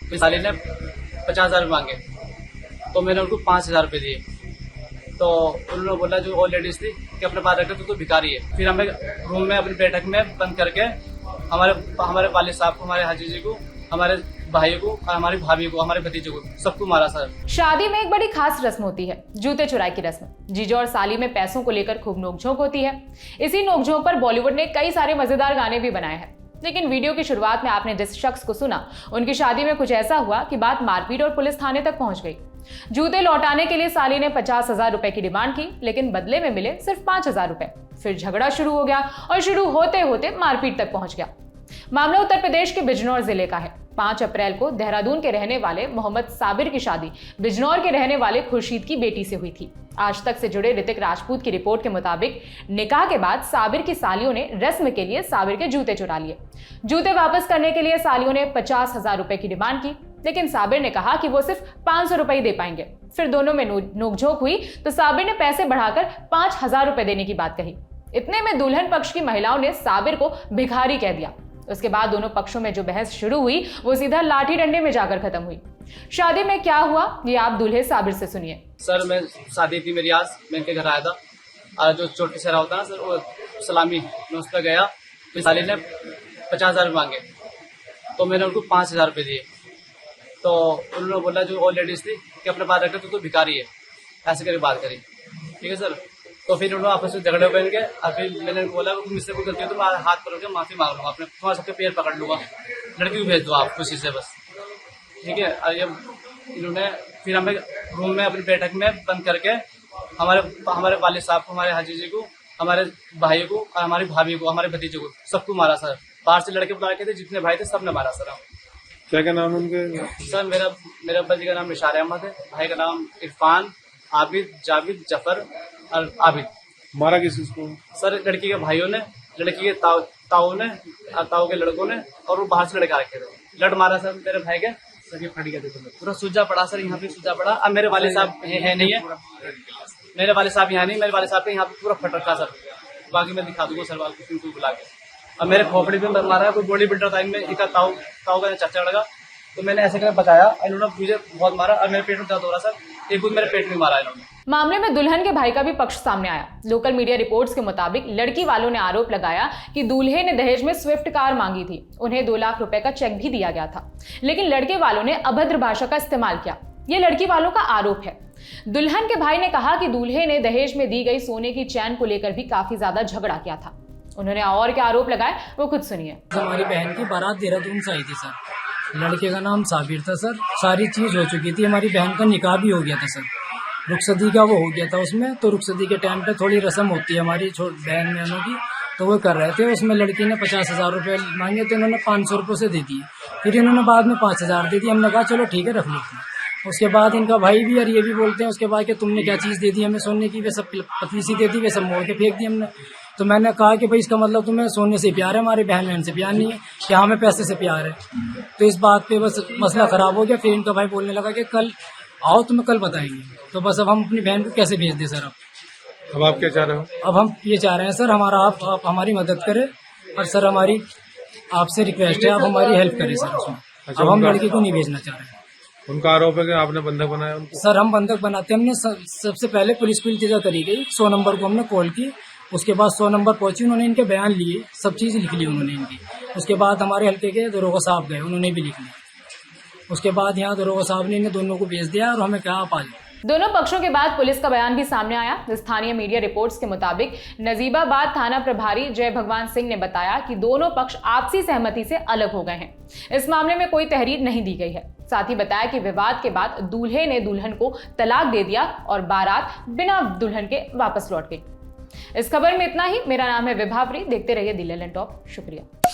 फिर साली ने 50,000 मांगे तो मैंने उनको 5,000 रुपये दिए। तो उन्होंने बोला जो और लेडीज थी कि अपने पास रखे तो भिखारी है। फिर हमें रूम में अपनी बैठक में बंद करके हमारे वालिद साहब को, हमारे हाजी जी को, हमारे भाई को और हमारी भाभी को, हमारे भतीजे को, सबको मारा सर। शादी में एक बड़ी खास रस्म होती है, जूते चुराई की रस्म। जीजा और साली में पैसों को लेकर खूब नोकझोंक होती है। इसी नोकझोंक पर बॉलीवुड ने कई सारे मजेदार गाने भी बनाए हैं। लेकिन वीडियो की शुरुआत में आपने जिस शख्स को सुना, उनकी शादी में कुछ ऐसा हुआ कि बात मारपीट और पुलिस थाने तक पहुंच गई। जूते लौटाने के लिए साली ने 50,000 रुपए की डिमांड की, लेकिन बदले में मिले सिर्फ 5,000 रुपए। फिर झगड़ा शुरू हो गया और शुरू होते होते मारपीट तक पहुंच गया। मामला उत्तर प्रदेश के बिजनौर जिले का है। 5 अप्रैल को देहरादून के रहने वाले मोहम्मद साबिर की शादी बिजनौर के रहने वाले खुर्शीद की बेटी से हुई थी। आज तक से जुड़े ऋतिक राजपूत की रिपोर्ट के मुताबिक निकाह के बाद साबिर की सालियों ने रस्म के लिए साबिर के जूते चुरा लिए। जूते वापस करने के लिए सालियों ने 50,000 रुपए की डिमांड की, लेकिन साबिर ने कहा कि वो सिर्फ 500 रुपए ही दे पाएंगे। फिर दोनों में नोकझोंक हुई तो साबिर ने पैसे बढ़ाकर 5,000 रुपए देने की बात कही। इतने में दुल्हन पक्ष की महिलाओं ने साबिर को भिखारी कह दिया। उसके बाद दोनों पक्षों में जो बहस शुरू हुई वो सीधा लाठी डंडे में जाकर खत्म हुई। शादी में क्या हुआ ये आप दूल्हे साबिर से सुनिए। सर मैं शादी थी मेरी, आज मैं इनके घर आया था और जो चोटी सहरा होता है ना सर, वो सलामी मैं उस पर गया। फिर साली ने 50,000 मांगे तो मैंने उनको 5,000 रुपये दिए। तो उन्होंने बोला जो और लेडीज थी कि अपने पास रखे तो भिखारी है, ऐसे करके बात करी। ठीक है सर। तो फिर उन्होंने आपस में झगड़े बन गए और फिर मैंने बोला मुझसे कोई गलती हो तो मैं हाथ पकड़ के माफी मांग लूंगा, अपने तुम्हारे सबके पैर पकड़ लूंगा, लड़की को भेज दो आप खुशी से बस। ठीक है। और ये इन्होंने फिर हमें रूम में अपनी बैठक में बंद करके हमारे वालिद साहब को, हमारे हाजी जी को, हमारे भाई को और हमारी भाभी को, हमारे भतीजे को, सबको मारा सर। बाहर से लड़के बुला के थे, जितने भाई थे सब ने मारा सर। क्या नाम उनके? सर मेरा अब्बा जी का नाम निशार अहमद है, भाई का नाम इरफान, आबिद, जाविद, जफर और आबिद। मारा किसको? सर लड़की के भाइयों ने, लड़की के ताऊ ने और ताऊ के लड़कों ने, और वो बाहर से लड़का रखे थे। लड़ मारा सर मेरे भाई के, सर ये फट गया थे पूरा सूजा पड़ा सर, यहाँ पे सूजा पड़ा। अब मेरे वाले साहब है नहीं है, मेरे वाले साहब यहाँ नहीं, मेरे वाले साहब के यहाँ पे पूरा फट रखा सर। बाकी मैं दिखा दूंगा सर को बुला के। अब मेरे खोपड़ी पे मारा है, कोई बॉडी बिल्डर था इनमें, एक ताऊ का चाचा लगा, तो मैंने ऐसे कर बचाया। इन्होंने मुझे बहुत मारा और मेरे पेट में दर्द हो रहा सर, एक मेरे पेट में मारा इन्होंने। मामले में दुल्हन के भाई का भी पक्ष सामने आया। लोकल मीडिया रिपोर्ट्स के मुताबिक लड़की वालों ने आरोप लगाया कि दूल्हे ने दहेज में स्विफ्ट कार मांगी थी। उन्हें 2 लाख रुपए का चेक भी दिया गया था, लेकिन लड़के वालों ने अभद्र भाषा का इस्तेमाल किया। ये लड़की वालों का आरोप है। दुल्हन के भाई ने कहा कि दूल्हे ने दहेज में दी गई सोने की चैन को लेकर भी काफी ज्यादा झगड़ा किया था। उन्होंने और क्या आरोप लगाए वो खुद सुनिए। हमारी बहन की बारात देहरादून से आई थी सर। लड़के का नाम साबिर था सर। सारी चीज हो चुकी थी, हमारी बहन का निकाह भी हो गया था सर। रुखसती का वो हो गया था उसमें। तो रुखसती के टाइम पे थोड़ी रस्म होती है हमारी बहन बहनों की, तो वो कर रहे थे। उसमें लड़की ने 50,000 रुपये मांगे तो इन्होंने 500 रुपये से दे दिए। फिर इन्होंने बाद में 5,000 दे दिए। हमने कहा चलो ठीक है रख लो। उसके बाद इनका भाई भी और ये भी बोलते हैं उसके बाद कि तुमने क्या चीज़ दे दी हमें सोने की, वे सब पतली सी दे दी, वे सब मोड़ के फेंक दी हमने। तो मैंने कहा कि भाई इसका मतलब तुम्हें सोने से प्यार है, हमारी बहन बहन से प्यार नहीं है, क्या हमें पैसे से प्यार है। तो इस बात पे बस मसला खराब हो गया। फिर इनका भाई बोलने लगा कि कल आओ तुम्हें कल बताएंगे। तो बस अब हम अपनी बहन को कैसे भेज दें सर। अब आप क्या चाह रहे हो? अब हम ये चाह रहे हैं सर हमारा आप हमारी मदद करें, और सर हमारी आपसे रिक्वेस्ट है आप हमारी हेल्प करें सर उसमें। अच्छा, अब हम लड़की को नहीं भेजना चाह रहे हैं। उनका आरोप है कि आपने बंधक बनाया उनको? सर हम बंधक बनाते, हमने सबसे पहले पुलिस को इल्तिजा करी गई। 100 नंबर को हमने कॉल की। उसके बाद 100 नंबर पहुंची, उन्होंने इनके बयान लिए, सब चीज लिख ली उन्होंने इनकी। उसके बाद हमारे हल्के के दरोगा साहब गए, उन्होंने भी लिख लिया। उसके बाद यहाँ दरोगा साहब ने इन्हें दोनों को भेज दिया और हमें कहा आप आ जाओ। दोनों पक्षों के बाद पुलिस का बयान भी सामने आया। स्थानीय मीडिया रिपोर्ट्स के मुताबिक नजीबाबाद थाना प्रभारी जय भगवान सिंह ने बताया कि दोनों पक्ष आपसी सहमति से अलग हो गए हैं। इस मामले में कोई तहरीर नहीं दी गई है। साथ ही बताया कि विवाद के बाद दूल्हे ने दुल्हन को तलाक दे दिया और बारात बिना दुल्हन के वापस लौट गई। इस खबर में इतना ही। मेरा नाम है विभावरी। देखते रहिए दी लेलन टॉप। शुक्रिया।